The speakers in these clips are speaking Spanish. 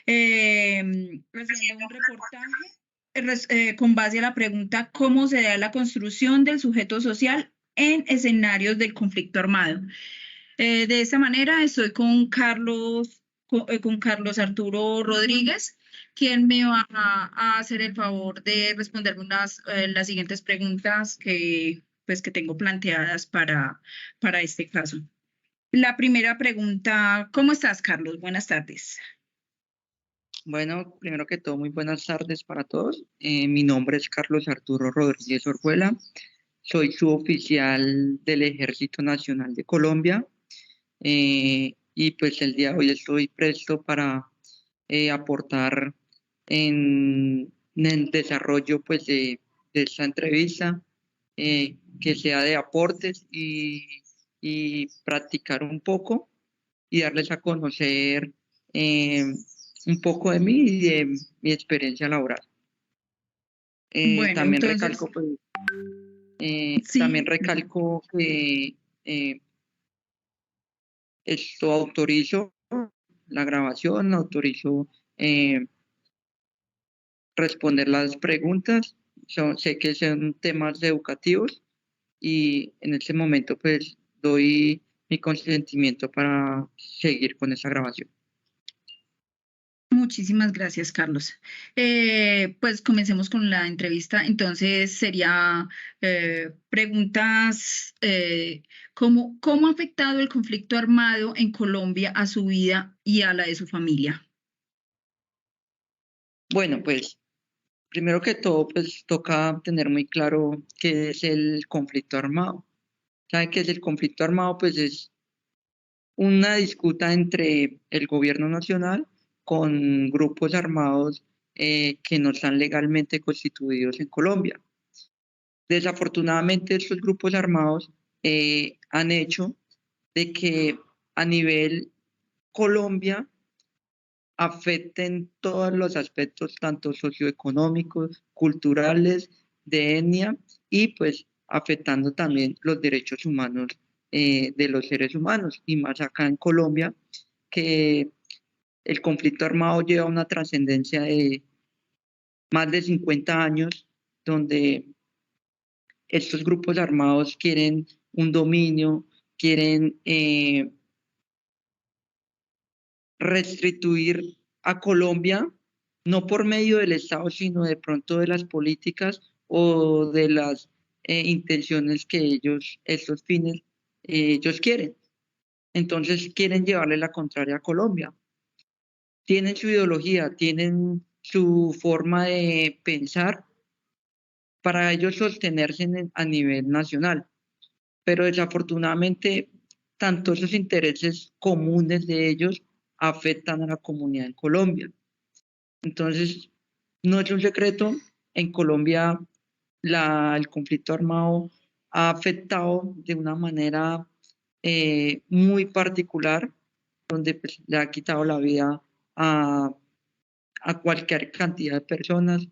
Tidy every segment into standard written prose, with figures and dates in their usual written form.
Haciendo un reportaje con base a la pregunta ¿cómo se da la construcción del sujeto social en escenarios del conflicto armado? De esta manera estoy con Carlos Arturo Rodríguez, quien me va a hacer el favor de responderme las siguientes preguntas que tengo planteadas para este caso. La primera pregunta, ¿cómo estás, Carlos? Buenas tardes. Bueno, primero que todo, muy buenas tardes para todos. Mi nombre es Carlos Arturo Rodríguez Orjuela. Soy suboficial del Ejército Nacional de Colombia. Y pues el día de hoy estoy presto para aportar en el desarrollo pues de esta entrevista, que sea de aportes y practicar un poco y darles a conocer eh, un poco de mí y de mi experiencia laboral. Bueno, También entonces, recalco, pues, también sí, recalco que esto autorizo la grabación, autorizo eh, responder las preguntas. Sé que son temas educativos y en este momento pues doy mi consentimiento para seguir con esa grabación. muchísimas gracias, Carlos. Pues comencemos con la entrevista. Entonces, sería preguntas, ¿cómo ha afectado el conflicto armado en Colombia a su vida y a la de su familia? Bueno, pues primero que todo, pues toca tener muy claro qué es el conflicto armado. ¿Sabe qué es el conflicto armado? Pues es una disputa entre el gobierno nacional con grupos armados que no están legalmente constituidos en Colombia. Desafortunadamente, estos grupos armados han hecho de que a nivel Colombia afecten todos los aspectos, tanto socioeconómicos, culturales, de etnia y pues afectando también los derechos humanos de los seres humanos. Y más acá en Colombia, que el conflicto armado lleva una trascendencia de más de 50 años, donde estos grupos armados quieren un dominio, quieren restituir a Colombia, no por medio del Estado, sino de pronto de las políticas o de las intenciones que estos fines, ellos quieren. Entonces quieren llevarle la contraria a Colombia. Tienen su ideología, tienen su forma de pensar para ellos sostenerse a nivel nacional. Pero desafortunadamente, tanto esos intereses comunes de ellos afectan a la comunidad en Colombia. Entonces, no es un secreto, en Colombia el conflicto armado ha afectado de una manera muy particular, donde pues, le ha quitado la vida a, a cualquier cantidad de personas,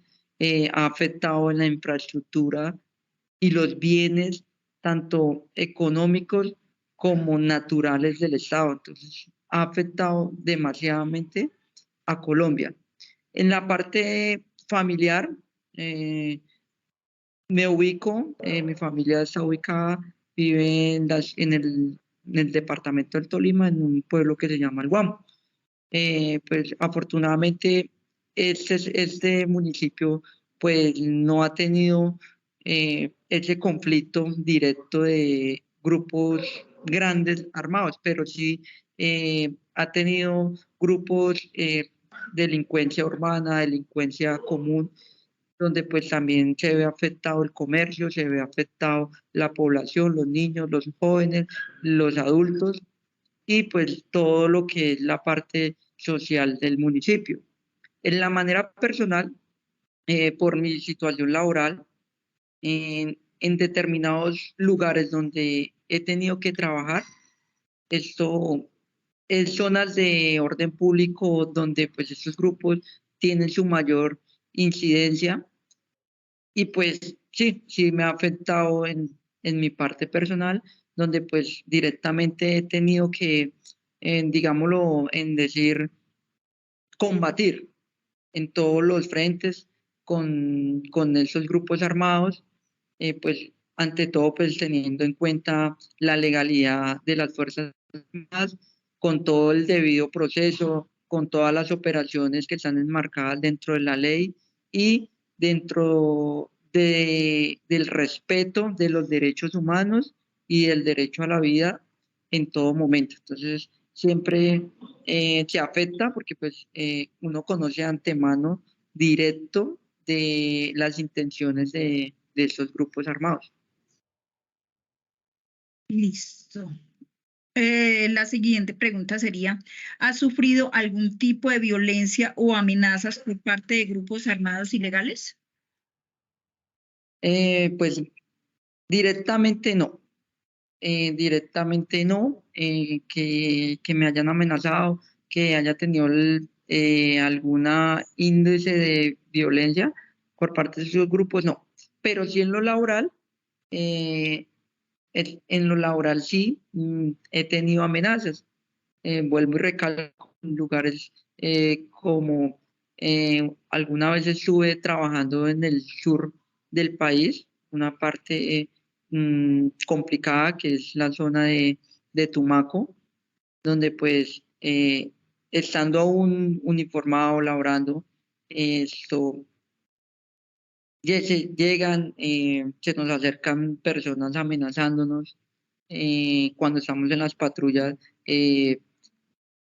ha afectado en la infraestructura y los bienes, tanto económicos como naturales del Estado. Entonces, ha afectado demasiadamente a Colombia. En la parte familiar, eh, me ubico, mi familia está ubicada, vive en el departamento del Tolima, en un pueblo que se llama El Guamo. Pues afortunadamente este municipio pues no ha tenido ese conflicto directo de grupos grandes armados, pero sí ha tenido grupos delincuencia urbana, delincuencia común, donde pues también se ve afectado el comercio, se ve afectado la población, los niños, los jóvenes, los adultos y pues todo lo que es la parte social del municipio. En la manera personal, por mi situación laboral, en determinados lugares donde he tenido que trabajar, esto es zonas de orden público donde pues estos grupos tienen su mayor incidencia y pues sí, sí me ha afectado en mi parte personal, donde pues directamente he tenido que, digámoslo, en decir, combatir en todos los frentes con esos grupos armados, pues ante todo pues teniendo en cuenta la legalidad de las Fuerzas Armadas, con todo el debido proceso, con todas las operaciones que están enmarcadas dentro de la ley y dentro del respeto de los derechos humanos y del derecho a la vida en todo momento. Entonces, siempre se afecta porque pues uno conoce de antemano directo de las intenciones de esos grupos armados. Listo. La siguiente pregunta sería, ¿has sufrido algún tipo de violencia o amenazas por parte de grupos armados ilegales? Pues directamente no, que me hayan amenazado, que haya tenido alguna índice de violencia por parte de esos grupos, no. Pero sí en lo laboral, eh, en lo laboral sí he tenido amenazas. Vuelvo y recalco en lugares como alguna vez estuve trabajando en el sur del país, una parte complicada que es la zona de Tumaco, donde pues estando aún uniformado, laborando, esto, llegan, se nos acercan personas amenazándonos. Cuando estamos en las patrullas,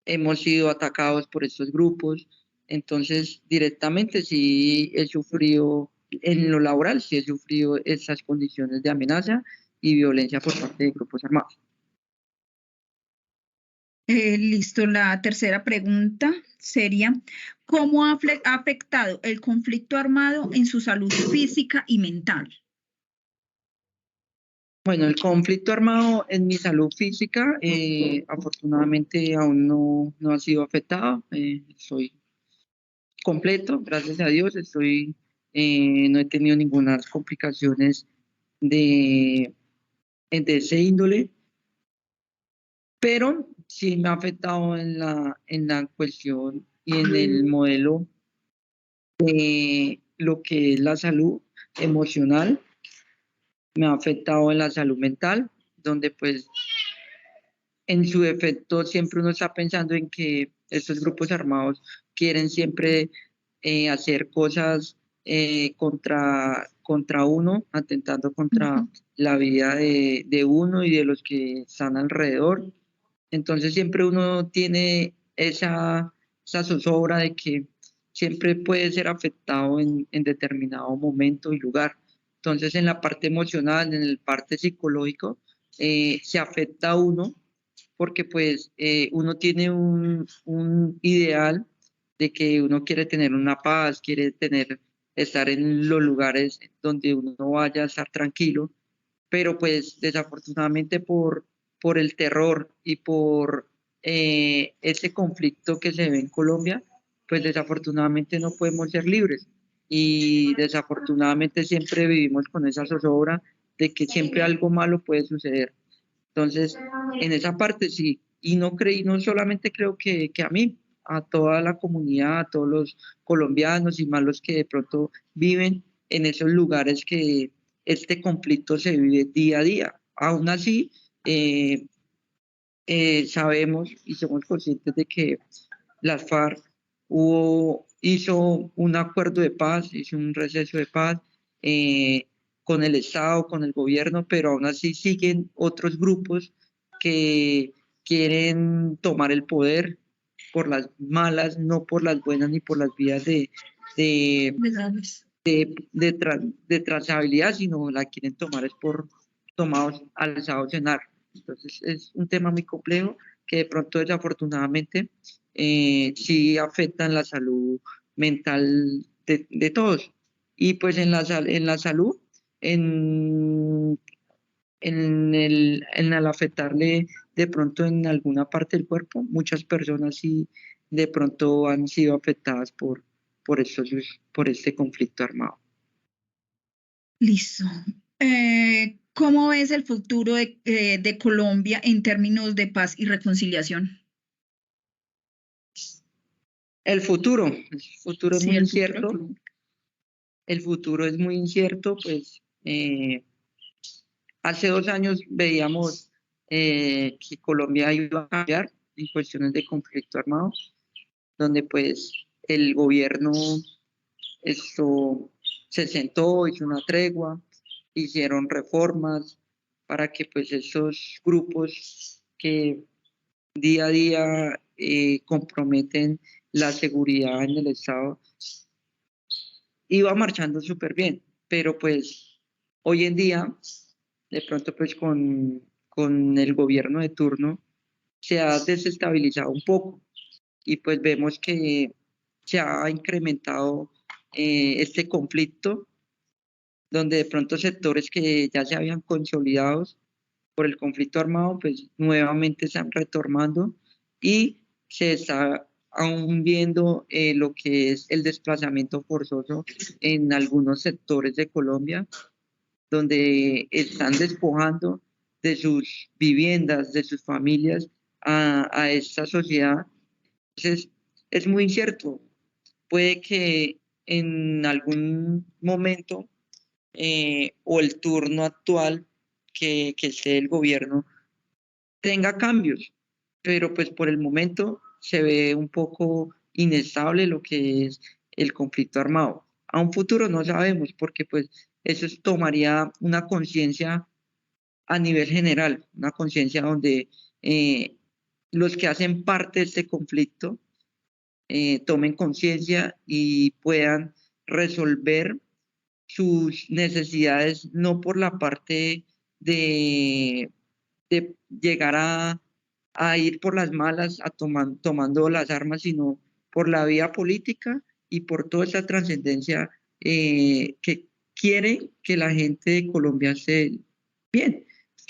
hemos sido atacados por estos grupos. Entonces, directamente sí he sufrido, en lo laboral, sí he sufrido esas condiciones de amenaza y violencia por parte de grupos armados. Listo. La tercera pregunta sería, ¿cómo ha afectado el conflicto armado en su salud física y mental? Bueno, el conflicto armado en mi salud física, afortunadamente aún no ha sido afectado. Soy completo, gracias a Dios. No he tenido ninguna complicaciones de ese índole, pero sí me ha afectado en la cuestión y en el modelo de lo que es la salud emocional. Me ha afectado en la salud mental, donde pues en su defecto siempre uno está pensando en que estos grupos armados quieren siempre hacer cosas contra uno, atentando contra la vida de uno y de los que están alrededor. Entonces siempre uno tiene esa zozobra de que siempre puede ser afectado en determinado momento y lugar. Entonces en la parte emocional, en el parte psicológico, se afecta a uno porque pues uno tiene un ideal de que uno quiere tener una paz, quiere estar en los lugares donde uno vaya a estar tranquilo, pero pues desafortunadamente por el terror y por ese conflicto que se ve en Colombia, pues desafortunadamente no podemos ser libres y desafortunadamente siempre vivimos con esa zozobra de que siempre algo malo puede suceder. Entonces, en esa parte sí, y no creí, no solamente creo que a mí, a toda la comunidad, a todos los colombianos y más los que de pronto viven en esos lugares que este conflicto se vive día a día. Aún así, sabemos y somos conscientes de que las FARC hizo un acuerdo de paz, hizo un receso de paz con el Estado, con el gobierno, pero aún así siguen otros grupos que quieren tomar el poder por las malas, no por las buenas ni por las vías de, de trazabilidad, sino la quieren tomar es por tomados alzados en armas. Entonces es un tema muy complejo que de pronto desafortunadamente sí afectan la salud mental de todos. Y pues en la salud, en al afectarle de pronto en alguna parte del cuerpo, muchas personas sí de pronto han sido afectadas por este conflicto armado. Listo. ¿Cómo ves el futuro de Colombia en términos de paz y reconciliación? el futuro es Sí, muy el futuro de incierto, Colombia. el futuro es muy incierto, pues hace 2 años veíamos que Colombia iba a cambiar en cuestiones de conflicto armado, donde pues el gobierno esto se sentó, hizo una tregua, hicieron reformas para que pues esos grupos que día a día comprometen la seguridad en el Estado, iba marchando súper bien, pero pues hoy en día, de pronto pues con el gobierno de turno, se ha desestabilizado un poco y pues vemos que se ha incrementado este conflicto, donde de pronto sectores que ya se habían consolidado por el conflicto armado, pues nuevamente están retomando y se está aún viendo lo que es el desplazamiento forzoso en algunos sectores de Colombia, donde están despojando de sus viviendas, de sus familias a esta sociedad. Entonces, es muy incierto. Puede que en algún momento o el turno actual que esté el gobierno tenga cambios, pero pues por el momento se ve un poco inestable lo que es el conflicto armado. A un futuro no sabemos porque pues tomaría una conciencia a nivel general, una conciencia donde eh, los que hacen parte de este conflicto tomen conciencia y puedan resolver sus necesidades no por la parte de, de llegar a ir por las malas, tomando las armas, sino por la vía política y por toda esa trascendencia que quiere que la gente de Colombia esté bien,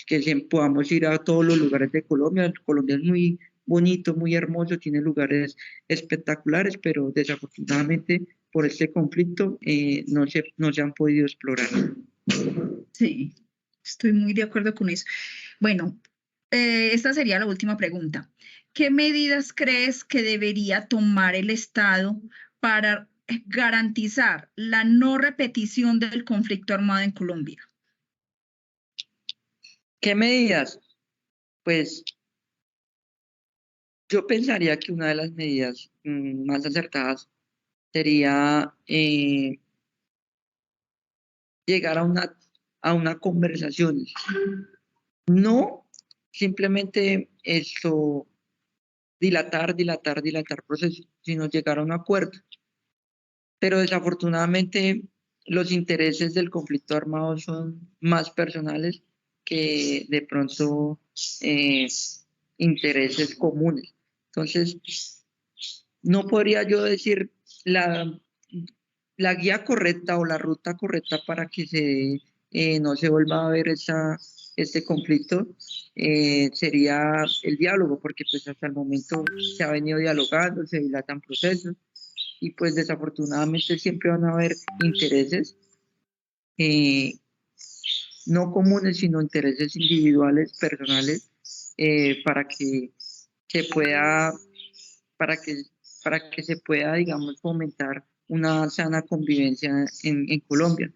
que siempre podamos ir a todos los lugares de Colombia. Colombia es muy bonito, muy hermoso, tiene lugares espectaculares, pero desafortunadamente por este conflicto no se han podido explorar. Sí, estoy muy de acuerdo con eso. Bueno, esta sería la última pregunta. ¿Qué medidas crees que debería tomar el Estado para garantizar la no repetición del conflicto armado en Colombia? ¿Qué medidas? Pues yo pensaría que una de las medidas más acertadas sería llegar a una conversación. No simplemente eso, dilatar procesos, sino llegar a un acuerdo. Pero desafortunadamente los intereses del conflicto armado son más personales que de pronto eh, intereses comunes. Entonces, no podría yo decir la, la guía correcta o la ruta correcta para que no se vuelva a ver este conflicto. Sería el diálogo, porque pues hasta el momento se ha venido dialogando, se dilatan procesos y pues desafortunadamente siempre van a haber intereses eh, no comunes, sino intereses individuales, personales, para que se pueda, para que, para que se pueda, digamos, fomentar una sana convivencia en Colombia.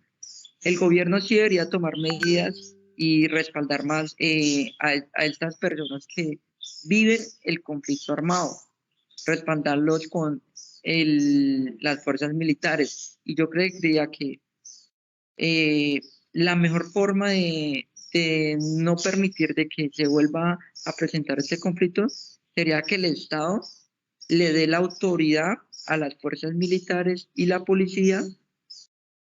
El gobierno sí debería tomar medidas y respaldar más a estas personas que viven el conflicto armado, respaldarlos con las fuerzas militares. Y yo creería que eh, la mejor forma de no permitir de que se vuelva a presentar este conflicto sería que el Estado le dé la autoridad a las fuerzas militares y la policía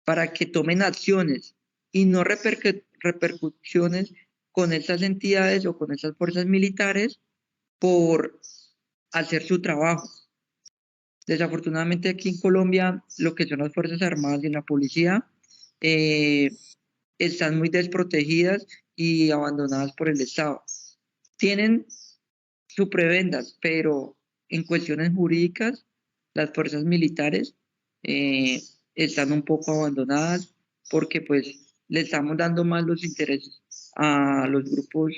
para que tomen acciones y no repercusiones con esas entidades o con esas fuerzas militares por hacer su trabajo. Desafortunadamente aquí en Colombia lo que son las Fuerzas Armadas y la policía eh, están muy desprotegidas y abandonadas por el Estado. Tienen su prebendas, pero en cuestiones jurídicas las fuerzas militares eh, están un poco abandonadas porque pues le estamos dando más los intereses a los grupos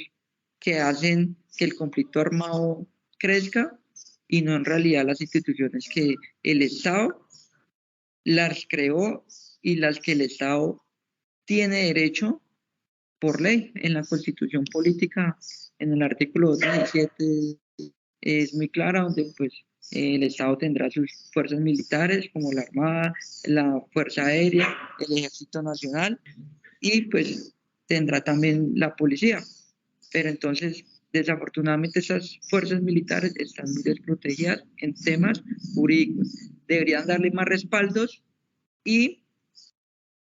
que hacen que el conflicto armado crezca y no en realidad las instituciones que el Estado las creó y las que el Estado tiene derecho por ley. En la Constitución Política, en el artículo 17, es muy clara, donde pues el Estado tendrá sus fuerzas militares como la Armada, la Fuerza Aérea, el Ejército Nacional y pues tendrá también la policía. Pero entonces, desafortunadamente, esas fuerzas militares están muy desprotegidas en temas jurídicos. Deberían darle más respaldos y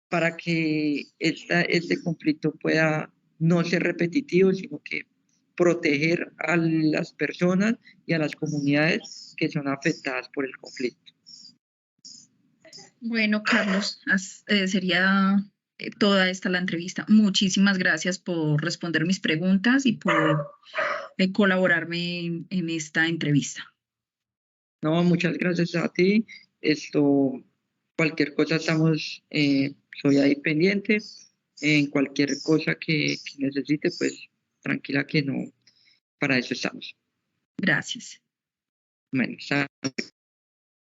para que este conflicto pueda no ser repetitivo, sino que proteger a las personas y a las comunidades que son afectadas por el conflicto. Bueno, Carlos, sería toda esta la entrevista. Muchísimas gracias por responder mis preguntas y por colaborarme en esta entrevista. No, muchas gracias a ti. Cualquier cosa soy ahí pendiente. En cualquier cosa que necesite, pues tranquila que no, para eso estamos. Gracias. Bueno,